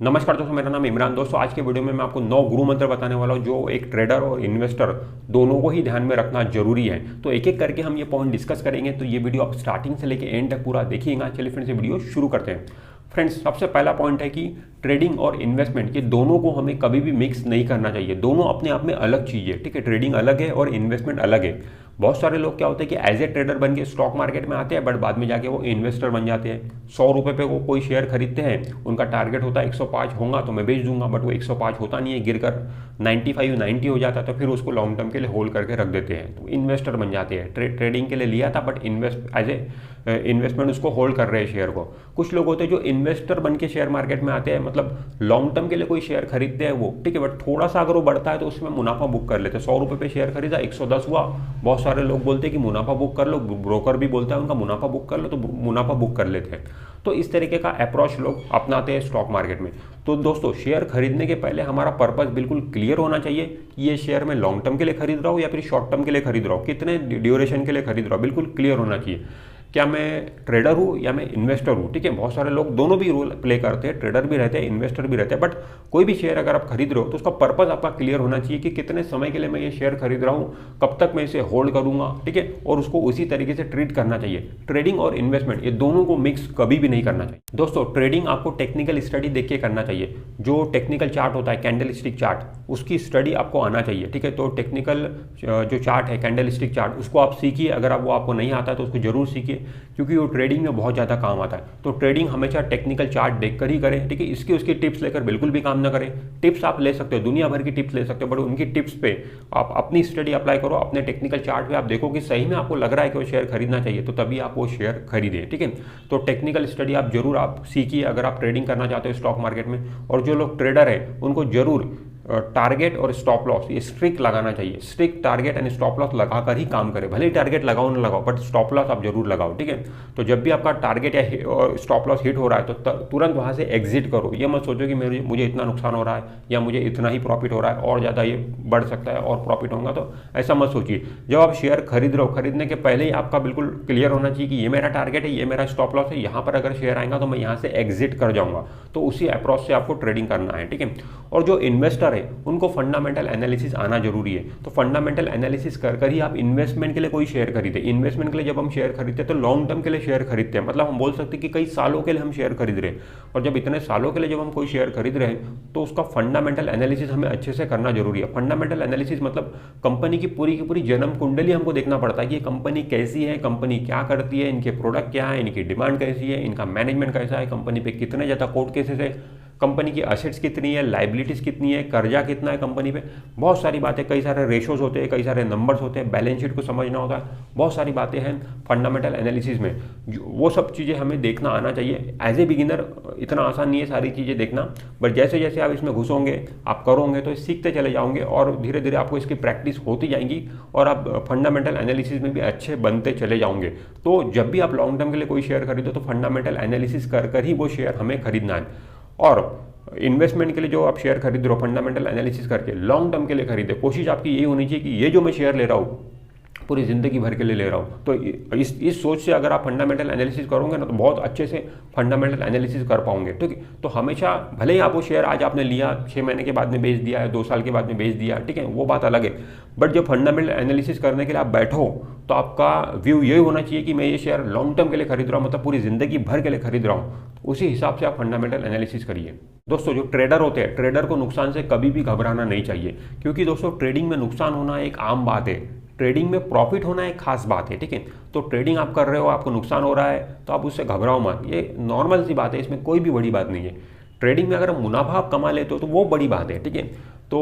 नमस्कार दोस्तों, मेरा नाम इमरान। दोस्तों आज के वीडियो में मैं आपको 9 गुरु मंत्र बताने वाला हूं जो एक ट्रेडर और इन्वेस्टर दोनों को ही ध्यान में रखना जरूरी है। तो एक एक करके हम ये पॉइंट डिस्कस करेंगे, तो ये वीडियो आप स्टार्टिंग से लेकर एंड तक पूरा देखिएगा। चलिए फ्रेंड्स ये वीडियो शुरू करते हैं। फ्रेंड्स सबसे पहला पॉइंट है कि ट्रेडिंग और इन्वेस्टमेंट ये दोनों को हमें कभी भी मिक्स नहीं करना चाहिए। दोनों अपने आप में अलग चीज़ है, ठीक है। ट्रेडिंग अलग है और इन्वेस्टमेंट अलग है। बहुत सारे लोग क्या होते हैं कि एज ए ट्रेडर बन के स्टॉक मार्केट में आते हैं, बट बाद में जाके वो इन्वेस्टर बन जाते हैं। 100 रुपये पे वो कोई शेयर खरीदते हैं, उनका टारगेट होता है 105 होगा तो मैं बेच दूंगा, बट वो 105 होता नहीं है, गिरकर 95 90 हो जाता है, तो फिर उसको लॉन्ग टर्म के लिए होल्ड करके रख देते हैं, तो इन्वेस्टर बन जाते हैं। ट्रेडिंग के लिए लिया था बट एज ए इन्वेस्टमेंट उसको होल्ड कर रहे हैं शेयर को। कुछ लोग होते हैं जो इन्वेस्टर बन के शेयर मार्केट में आते हैं, मतलब लॉन्ग टर्म के लिए कोई शेयर खरीदते हैं वो, ठीक है, बट थोड़ा सा अगर वो बढ़ता है तो उसमें मुनाफा बुक कर लेते हैं। 100 रुपये पे शेयर खरीदा, 110 हुआ, बहुत सारे लोग बोलते हैं कि मुनाफा बुक कर लो, ब्रोकर भी बोलता है उनका मुनाफा बुक कर लो, तो मुनाफा बुक कर लेते हैं। तो इस तरीके का अप्रोच लोग अपनाते हैं स्टॉक मार्केट में। तो दोस्तों शेयर खरीदने के पहले हमारा पर्पस बिल्कुल क्लियर होना चाहिए कि ये शेयर मैं लॉन्ग टर्म के लिए खरीद रहा हूँ या फिर शॉर्ट टर्म के लिए खरीद रहा हूँ, कितने ड्यूरेशन के लिए खरीद रहा हूँ, बिल्कुल क्लियर होना चाहिए। क्या मैं ट्रेडर हूँ या मैं इन्वेस्टर हूँ, ठीक है। बहुत सारे लोग दोनों भी रोल प्ले करते हैं, ट्रेडर भी रहते हैं, इन्वेस्टर भी रहते हैं, बट कोई भी शेयर अगर आप खरीद रहे हो तो उसका पर्पस आपका क्लियर होना चाहिए कि कितने समय के लिए मैं ये शेयर खरीद रहा हूँ, कब तक मैं इसे होल्ड करूंगा, ठीक है, और उसको उसी तरीके से ट्रीट करना चाहिए। ट्रेडिंग और इन्वेस्टमेंट ये दोनों को मिक्स कभी भी नहीं करना चाहिए। दोस्तों ट्रेडिंग आपको टेक्निकल स्टडी देख के करना चाहिए। जो टेक्निकल चार्ट होता है, कैंडल स्टिक चार्ट, उसकी स्टडी आपको आना चाहिए, ठीक है। तो टेक्निकल जो चार्ट है, कैंडल स्टिक चार्ट, उसको आप सीखिए। अगर वो आपको नहीं आता है तो उसको जरूर सीखिए, क्योंकि वो ट्रेडिंग में बहुत ज़्यादा काम आता है। तो ट्रेडिंग हमेशा टेक्निकल चार्ट देखकर ही करें, ठीक है। इसकी उसकी टिप्स लेकर बिल्कुल भी काम ना करें। टिप्स आप ले सकते हो, दुनिया भर की टिप्स ले सकते हो, बट उनकी टिप्स पे आप अपनी स्टडी अप्लाई करो। अपने टेक्निकल चार्ट पे आप देखो कि सही में आपको लग रहा है कि वो शेयर खरीदना चाहिए, तो तभी आप वो शेयर खरीदें, ठीक है। तो टेक्निकल स्टडी आप जरूर आप सीखिए अगर आप ट्रेडिंग करना चाहते हो स्टॉक मार्केट में। और जो लोग ट्रेडर है उनको जरूर टारगेट और स्टॉप लॉस ये स्ट्रिक्ट लगाना चाहिए। Strict target and stop loss लगाकर ही काम करें। भले ही टारगेट लगाओ ना लगाओ, बट स्टॉप लॉस आप जरूर लगाओ, ठीक है। तो जब भी आपका टारगेट या स्टॉप लॉस हिट हो रहा है तो तुरंत वहां से एग्जिट करो। ये मत सोचो कि मुझे इतना नुकसान हो रहा है या मुझे इतना ही प्रॉफिट हो रहा है और ज़्यादा ये बढ़ सकता है और प्रॉफिट होगा, तो ऐसा मत सोचिए। जब आप शेयर खरीद रहे हो, खरीदने के पहले ही आपका बिल्कुल क्लियर होना चाहिए कि ये मेरा टारगेट है, ये मेरा स्टॉप लॉस है, यहाँ पर अगर शेयर आएगा तो मैं यहाँ से एग्जिट कर जाऊँगा। तो उसी अप्रोच से आपको ट्रेडिंग करना है, ठीक है। और जो इन्वेस्टर है उनको फंडामेंटल एनालिसिस आना जरूरी है। तो फंडामेंटल एनालिसिस कर ही आप इन्वेस्टमेंट के लिए कोई शेयर खरीदे। इन्वेस्टमेंट के लिए जब हम शेयर खरीदते हैं तो लॉन्ग टर्म के लिए शेयर खरीदते हैं, मतलब हम बोल सकते हैं कि कई सालों के लिए हम शेयर खरीद रहे हैं। और जब इतने सालों के लिए जब हम कोई शेयर खरीद रहे हैं तो उसका फंडामेंटल एनालिसिस हमें अच्छे से करना जरूरी है। फंडामेंटल एनालिसिस मतलब कंपनी की पूरी जन्म कुंडली हमको देखना पड़ता है कि ये कंपनी कैसी है, कंपनी क्या करती है, इनके प्रोडक्ट क्या है, इनकी डिमांड कैसी है, इनका मैनेजमेंट कैसा है, कंपनी पे कितने ज़्यादा कोर्ट केसेस है, कंपनी की असेट्स कितनी है, लाइबिलिटीज कितनी है, कर्जा कितना है कंपनी पे, बहुत सारी बातें, कई सारे रेशोज होते हैं, कई सारे नंबर्स होते हैं, बैलेंस शीट को समझना होता है, बहुत सारी बातें हैं फंडामेंटल एनालिसिस में। वो सब चीज़ें हमें देखना आना चाहिए। एज ए बिगिनर इतना आसान नहीं है सारी चीज़ें देखना, बट जैसे जैसे आप इसमें घुसोगे, आप करोगे तो सीखते चले जाओगे और धीरे धीरे आपको इसकी प्रैक्टिस होती जाएगी और आप फंडामेंटल एनालिसिस में भी अच्छे बनते चले जाओगे। तो जब भी आप लॉन्ग टर्म के लिए कोई शेयर खरीदो तो फंडामेंटल एनालिसिस कर ही वो शेयर हमें खरीदना है। और इन्वेस्टमेंट के लिए जो आप शेयर खरीद रहे हो फंडामेंटल एनालिसिस करके लॉन्ग टर्म के लिए खरीदे। कोशिश आपकी यही होनी चाहिए कि ये जो मैं शेयर ले रहा हूँ पूरी ज़िंदगी भर के लिए ले रहा हूँ। तो इस सोच से अगर आप फंडामेंटल एनालिसिस करोगे ना तो बहुत अच्छे से फंडामेंटल एनालिसिस कर पाओगे, ठीक है। तो हमेशा भले ही आप वो शेयर आज आपने लिया, 6 महीने के बाद में बेच दिया है, 2 साल के बाद में बेच दिया, ठीक है, वो बात अलग है। बट जब फंडामेंटल एनालिसिस करने के लिए आप बैठो तो आपका व्यू यही होना चाहिए कि मैं ये शेयर लॉन्ग टर्म के लिए खरीद रहा हूँ, मतलब पूरी ज़िंदगी भर के लिए खरीद रहा हूँ। उसी हिसाब से आप फंडामेंटल एनालिसिस करिए। दोस्तों जो ट्रेडर होते हैं, ट्रेडर को नुकसान से कभी भी घबराना नहीं चाहिए, क्योंकि दोस्तों ट्रेडिंग में नुकसान होना एक आम बात है, ट्रेडिंग में प्रॉफिट होना एक खास बात है, ठीक है। तो ट्रेडिंग आप कर रहे हो, आपको नुकसान हो रहा है तो आप उससे घबराओ मत, ये नॉर्मल सी बात है, इसमें कोई भी बड़ी बात नहीं है। ट्रेडिंग में अगर मुनाफा आप कमा लेते हो तो वो बड़ी बात है, ठीक है। तो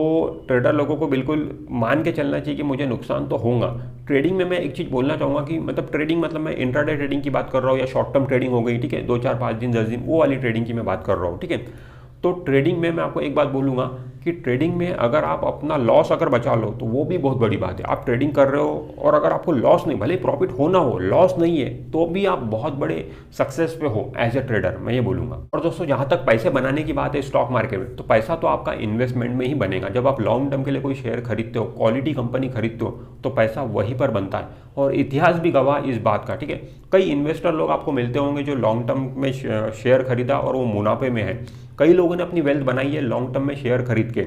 ट्रेडर लोगों को बिल्कुल मान के चलना चाहिए कि मुझे नुकसान तो होगा। ट्रेडिंग में मैं एक चीज़ बोलना चाहूँगा कि मतलब ट्रेडिंग मतलब मैं इंट्राडे ट्रेडिंग की बात कर रहा हूँ या शॉर्ट टर्म ट्रेडिंग हो गई, ठीक है, 2 4 5 दिन 10 दिन, वो वाली ट्रेडिंग की मैं बात कर रहा हूँ, ठीक है। तो ट्रेडिंग में मैं आपको एक बात बोलूँगा कि ट्रेडिंग में अगर आप अपना लॉस अगर बचा लो तो वो भी बहुत बड़ी बात है। आप ट्रेडिंग कर रहे हो और अगर आपको लॉस नहीं, भले प्रॉफिट होना हो, लॉस नहीं है, तो भी आप बहुत बड़े सक्सेस पे हो एज ए ट्रेडर, मैं ये बोलूँगा। और दोस्तों जहाँ तक पैसे बनाने की बात है स्टॉक मार्केट में, तो पैसा तो आपका इन्वेस्टमेंट में ही बनेगा। जब आप लॉन्ग टर्म के लिए कोई शेयर खरीदते हो, क्वालिटी कंपनी खरीदते हो, तो पैसा वहीं पर बनता है और इतिहास भी गवाह इस बात का, ठीक है। कई इन्वेस्टर लोग आपको मिलते होंगे जो लॉन्ग टर्म में शेयर खरीदा और वो मुनाफे में है, कई लोगों ने अपनी वेल्थ बनाई है लॉन्ग टर्म में शेयर खरीद के,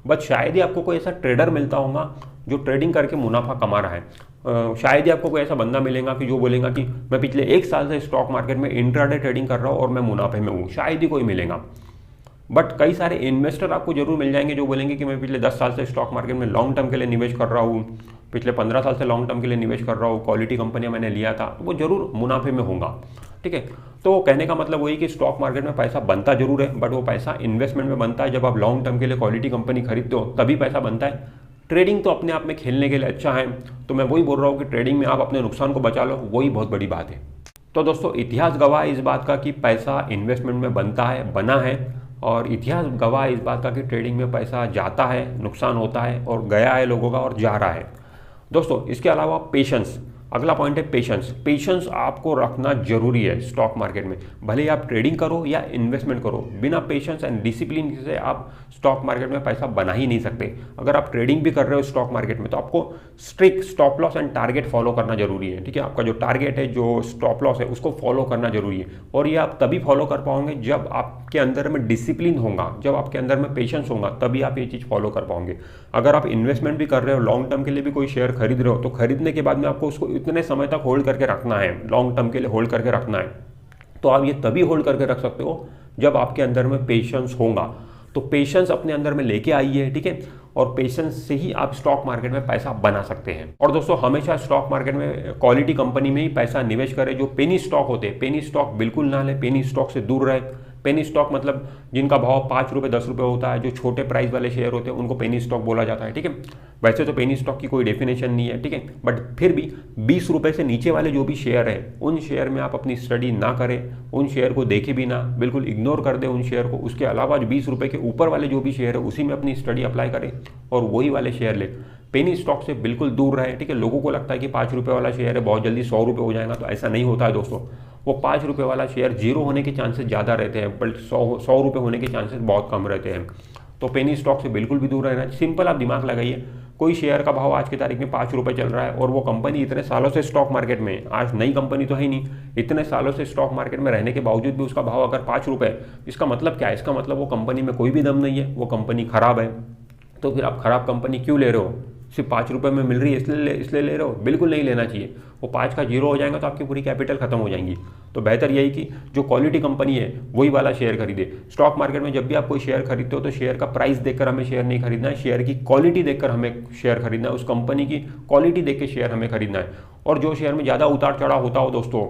बट शायद ही आपको कोई ऐसा ट्रेडर मिलता होगा जो ट्रेडिंग करके मुनाफा कमा रहा है। शायद ही आपको कोई ऐसा बंदा मिलेगा कि जो बोलेगा कि मैं पिछले 1 साल से स्टॉक मार्केट में इंट्राडे ट्रेडिंग कर रहा हूँ और मैं मुनाफे में हूँ, शायद ही कोई मिलेगा। बट कई सारे इन्वेस्टर आपको जरूर मिल जाएंगे जो बोलेंगे कि मैं पिछले 10 साल से स्टॉक मार्केट में लॉन्ग टर्म के लिए निवेश कर रहा हूँ, पिछले 15 साल से लॉन्ग टर्म के लिए निवेश कर रहा हूँ, क्वालिटी कंपनियां मैंने लिया था, तो वो जरूर मुनाफे में होगा। ठीक है, तो कहने का मतलब वही कि स्टॉक मार्केट में पैसा बनता जरूर है, बट वो पैसा इन्वेस्टमेंट में बनता है। जब आप लॉन्ग टर्म के लिए क्वालिटी कंपनी खरीदते हो तभी पैसा बनता है। ट्रेडिंग तो अपने आप में खेलने के लिए अच्छा है, तो मैं वही बोल रहा हूँ कि ट्रेडिंग में आप अपने नुकसान को बचा लो, वही बहुत बड़ी बात है। तो दोस्तों, इतिहास गवाह इस बात का कि पैसा इन्वेस्टमेंट में बनता है, बना है, और इतिहास गवाह इस बात का कि ट्रेडिंग में पैसा जाता है, नुकसान होता है, और गया है लोगों का और जा रहा है। दोस्तों, इसके अलावा पेशेंस, अगला पॉइंट है पेशेंस। पेशेंस आपको रखना जरूरी है स्टॉक मार्केट में, भले ही आप ट्रेडिंग करो या इन्वेस्टमेंट करो, बिना पेशेंस एंड डिसिप्लिन से आप स्टॉक मार्केट में पैसा बना ही नहीं सकते। अगर आप ट्रेडिंग भी कर रहे हो स्टॉक मार्केट में तो आपको strict stop loss and target follow करना जरूरी है। ठीक है, आपका जो टारगेट है, जो स्टॉप लॉस है, उसको फॉलो करना जरूरी है, और ये आप तभी फॉलो कर पाओगे जब आपके अंदर में डिसिप्लिन होगा, जब आपके अंदर में पेशेंस होगा, तभी आप ये चीज़ फॉलो कर पाओगे। अगर आप इन्वेस्टमेंट भी कर रहे हो, लॉन्ग टर्म के लिए भी कोई शेयर खरीद रहे हो, तो खरीदने के बाद में आपको उसको इतने समय तक होल्ड करके रखना है, लॉन्ग टर्म के लिए होल्ड करके रखना है। तो आप ये तभी होल्ड करके रख सकते हो जब आपके अंदर में पेशेंस होगा। तो पेशेंस अपने अंदर में लेके आइए, ठीक है, और पेशेंस से ही आप स्टॉक मार्केट में पैसा बना सकते हैं। और दोस्तों, हमेशा स्टॉक मार्केट में क्वालिटी कंपनी में ही पैसा निवेश करें। जो पेनी स्टॉक होते हैं, पेनी स्टॉक बिल्कुल ना ले, पेनी स्टॉक से दूर रहे। पेनी स्टॉक मतलब जिनका भाव 5 रुपये 10 रुपये होता है, जो छोटे प्राइस वाले शेयर होते हैं, उनको पेनी स्टॉक बोला जाता है। ठीक है, वैसे तो पेनी स्टॉक की कोई डेफिनेशन नहीं है, ठीक है, बट फिर भी 20 रुपये से नीचे वाले जो भी शेयर है, उन शेयर में आप अपनी स्टडी ना करें, उन शेयर को देखे भी ना, बिल्कुल इग्नोर कर दें उन शेयर को। उसके अलावा जो 20 रुपये के ऊपर वाले जो भी शेयर है, उसी में अपनी स्टडी अप्लाई करें और वही वाले शेयर ले। पेनी स्टॉक से बिल्कुल दूर रहे। ठीक है, लोगों को लगता है कि 5 रुपये वाला शेयर है, बहुत जल्दी 100 रुपये हो जाएगा, तो ऐसा नहीं होता है दोस्तों। वो 5 रुपये वाला शेयर जीरो होने के चांसेस ज़्यादा रहते हैं, बट 100 रुपये होने के चांसेस बहुत कम रहते हैं। तो पेनी स्टॉक से बिल्कुल भी दूर रहना। सिंपल आप दिमाग लगाइए, कोई शेयर का भाव आज की तारीख में 5 रुपये चल रहा है, और वो कंपनी इतने सालों से स्टॉक मार्केट में, आज नई कंपनी तो है ही नहीं, इतने सालों से स्टॉक मार्केट में रहने के बावजूद भी उसका भाव अगर 5 रुपये, इसका मतलब क्या है? इसका मतलब वो कंपनी में कोई भी दम नहीं है, वो कंपनी खराब है। तो फिर आप खराब कंपनी क्यों ले रहे हो? सिर्फ 5 रुपये में मिल रही है इसलिए ले रहे हो? बिल्कुल नहीं लेना चाहिए। वो 5 का जीरो हो जाएगा तो आपकी पूरी कैपिटल खत्म हो जाएंगी। तो बेहतर यही कि जो क्वालिटी कंपनी है वही वाला शेयर खरीदे। स्टॉक मार्केट में जब भी आप कोई शेयर खरीदते हो तो शेयर का प्राइस देखकर हमें शेयर नहीं खरीदना है, शेयर की क्वालिटी देखकर हमें शेयर खरीदना है, उस कंपनी की क्वालिटी देख के शेयर हमें खरीदना है। और जो शेयर में ज़्यादा उतार चढ़ाव होता हो दोस्तों,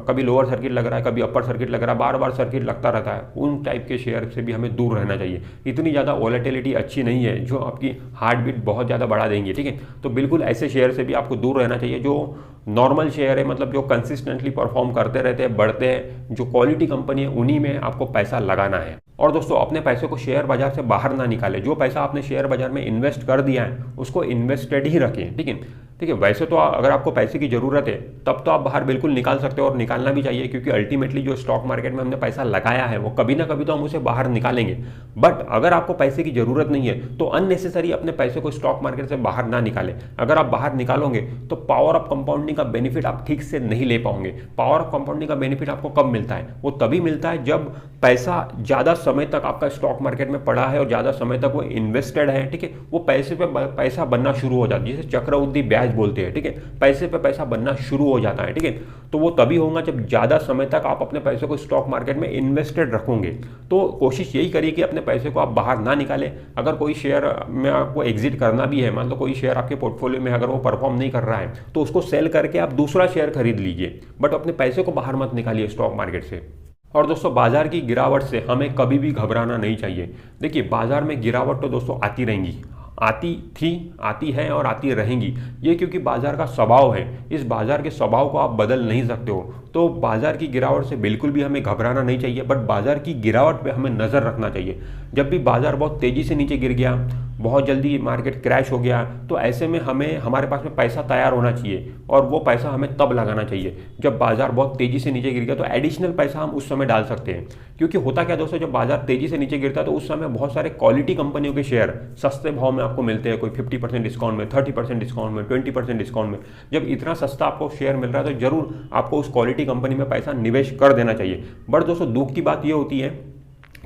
कभी लोअर सर्किट लग रहा है, कभी अपर सर्किट लग रहा है, बार बार सर्किट लगता रहता है, उन टाइप के शेयर से भी हमें दूर रहना चाहिए। इतनी ज़्यादा वॉलेटिलिटी अच्छी नहीं है जो आपकी हार्ट बीट बहुत ज़्यादा बढ़ा देंगे। ठीक है, तो बिल्कुल ऐसे शेयर से भी आपको दूर रहना चाहिए। जो नॉर्मल शेयर है, मतलब जो कंसिस्टेंटली परफॉर्म करते रहते हैं, बढ़ते हैं, जो क्वालिटी कंपनी है, उन्हीं में आपको पैसा लगाना है। और दोस्तों, अपने पैसे को शेयर बाजार से बाहर ना निकालें। जो पैसा आपने शेयर बाजार में इन्वेस्ट कर दिया है उसको इन्वेस्टेड ही रखें। ठीक है, वैसे तो अगर आपको पैसे की ज़रूरत है तब तो आप बाहर बिल्कुल निकाल सकते हो, और निकालना भी चाहिए, क्योंकि अल्टीमेटली जो स्टॉक मार्केट में हमने पैसा लगाया है वो कभी ना कभी तो हम उसे बाहर निकालेंगे। बट अगर आपको पैसे की ज़रूरत नहीं है तो अननेसेसरी अपने पैसे को स्टॉक मार्केट से बाहर ना निकालें। अगर आप बाहर निकालोगे तो पावर ऑफ कंपाउंडिंग का बेनिफिट आप ठीक से नहीं ले पाओगे। पावर ऑफ कंपाउंडिंग का बेनिफिट आपको कब मिलता है? वो तभी मिलता है जब पैसा ज़्यादा समय तक आपका स्टॉक मार्केट में पड़ा है और ज़्यादा समय तक वो इन्वेस्टेड है। ठीक है, वो पैसे पे पैसा बनना शुरू हो जाता है, जिसे चक्रवृद्धि ब्याज बोलते हैं। ठीक है, पैसे पे पैसा बनना शुरू हो जाता है। ठीक है, तो वो तभी होगा जब ज़्यादा समय तक आप अपने पैसे को स्टॉक मार्केट में इन्वेस्टेड रखोगे। तो कोशिश यही करिए कि अपने पैसे को आप बाहर ना निकालें। अगर कोई शेयर में आपको एग्जिट करना भी है, मान लो कोई शेयर आपके पोर्टफोलियो में अगर वो परफॉर्म नहीं कर रहा है तो उसको सेल करके आप दूसरा शेयर खरीद लीजिए, बट अपने पैसे को बाहर मत निकालिए स्टॉक मार्केट से। और दोस्तों, बाजार की गिरावट से हमें कभी भी घबराना नहीं चाहिए। देखिए, बाजार में गिरावट तो दोस्तों आती रहेंगी, आती थी, आती है और आती रहेंगी। ये क्योंकि बाजार का स्वभाव है। इस बाजार के स्वभाव को आप बदल नहीं सकते हो। तो बाजार की गिरावट से बिल्कुल भी हमें घबराना नहीं चाहिए, बट बाजार की गिरावट पे हमें नज़र रखना चाहिए। जब भी बाजार बहुत तेज़ी से नीचे गिर गया, बहुत जल्दी मार्केट क्रैश हो गया, तो ऐसे में हमें हमारे पास में पैसा तैयार होना चाहिए, और वो पैसा हमें तब लगाना चाहिए जब बाजार बहुत तेज़ी से नीचे गिर गया। तो एडिशनल पैसा हम उस समय डाल सकते हैं, क्योंकि होता क्या दोस्तों, जब बाजार तेज़ी से नीचे गिरता है तो उस समय बहुत सारे क्वालिटी कंपनियों के शेयर सस्ते भाव में आपको मिलते हैं। कोई 50% डिस्काउंट में, 30% डिस्काउंट में, 20% डिस्काउंट में। जब इतना सस्ता आपको शेयर मिल रहा है तो जरूर आपको उस क्वालिटी कंपनी में पैसा निवेश कर देना चाहिए। बट दोस्तों, दुख की बात ये होती है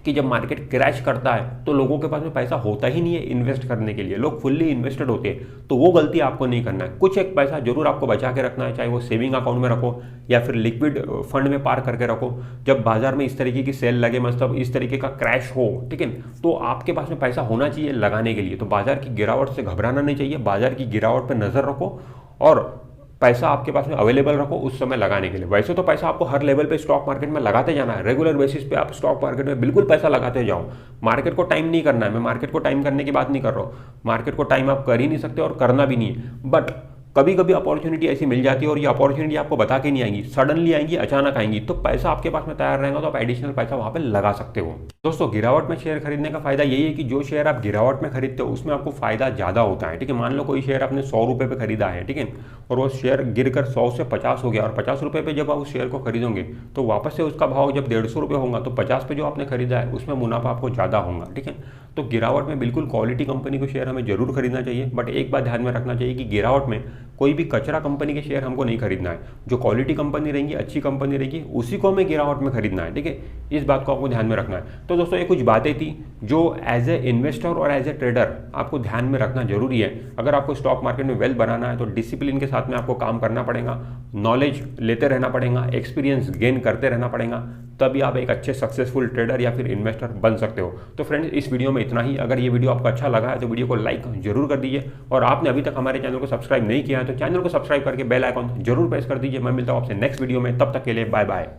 कि जब मार्केट क्रैश करता है तो लोगों के पास में पैसा होता ही नहीं है इन्वेस्ट करने के लिए, लोग फुल्ली इन्वेस्टेड होते हैं। तो वो गलती आपको नहीं करना है, कुछ एक पैसा जरूर आपको बचा के रखना है, चाहे वो सेविंग अकाउंट में रखो या फिर लिक्विड फंड में पार करके रखो। जब बाजार में इस तरीके की सेल लगे, मतलब इस तरीके का क्रैश हो, ठीक है, तो आपके पास में पैसा होना चाहिए लगाने के लिए। तो बाजार की गिरावट से घबराना नहीं चाहिए, बाजार की गिरावट पर नजर रखो और पैसा आपके पास में अवेलेबल रखो उस समय लगाने के लिए। वैसे तो पैसा आपको हर लेवल पे स्टॉक मार्केट में लगाते जाना है, रेगुलर बेसिस पे आप स्टॉक मार्केट में बिल्कुल पैसा लगाते जाओ। मार्केट को टाइम नहीं करना है, मैं मार्केट को टाइम करने की बात नहीं कर रहा हूँ, मार्केट को टाइम आप कर ही नहीं सकते और करना भी नहीं है। बट कभी कभी अपॉर्चुनिटी ऐसी मिल जाती है और ये अपॉर्चुनिटी आपको बता के नहीं आएंगी, सडनली आएंगी, अचानक आएंगी, तो पैसा आपके पास में तैयार रहेगा तो आप एडिशनल पैसा वहां पे लगा सकते हो। दोस्तों, गिरावट में शेयर खरीदने का फायदा यही है कि जो शेयर आप गिरावट में खरीदते हो उसमें आपको फायदा ज्यादा होता है, ठीक है। मान लो कोई शेयर आपने 100 रुपये पे खरीदा है, ठीक है, और वो शेयर गिरकर 100 से 50 हो गया, और 50 रुपये पे जब आप उस शेयर को खरीदोगे तो वापस से उसका भाव जब 150 रुपये होगा तो 50 पे जो आपने खरीदा है उसमें मुनाफा आपको ज्यादा होगा, ठीक है। तो गिरावट में बिल्कुल क्वालिटी कंपनी को शेयर हमें जरूर खरीदना चाहिए, बट एक बात ध्यान में रखना चाहिए कि गिरावट में कोई भी कचरा कंपनी के शेयर हमको नहीं खरीदना है। जो क्वालिटी कंपनी रहेंगी, अच्छी कंपनी रहेगी, उसी को हमें गिरावट में खरीदना है, ठीक है। इस बात को आपको ध्यान में रखना है। तो दोस्तों, ये कुछ बातें थी जो एज ए इन्वेस्टर और एज ए ट्रेडर आपको ध्यान में रखना जरूरी है। अगर आपको स्टॉक मार्केट में वेल्थ बनाना है तो डिसिप्लिन के साथ में आपको काम करना पड़ेगा, नॉलेज लेते रहना पड़ेगा, एक्सपीरियंस गेन करते रहना पड़ेगा, तभी आप एक अच्छे सक्सेसफुल ट्रेडर या फिर इन्वेस्टर बन सकते हो। तो फ्रेंड्स, इस वीडियो में इतना ही। अगर ये वीडियो आपको अच्छा लगा है तो वीडियो को लाइक जरूर कर दीजिए, और आपने अभी तक हमारे चैनल को सब्सक्राइब नहीं किया है तो चैनल को सब्सक्राइब करके बेल आइकॉन जरूर प्रेस कर दीजिए। मैं मिलता हूं आपसे नेक्स्ट वीडियो में, तब तक के लिए बाय बाय।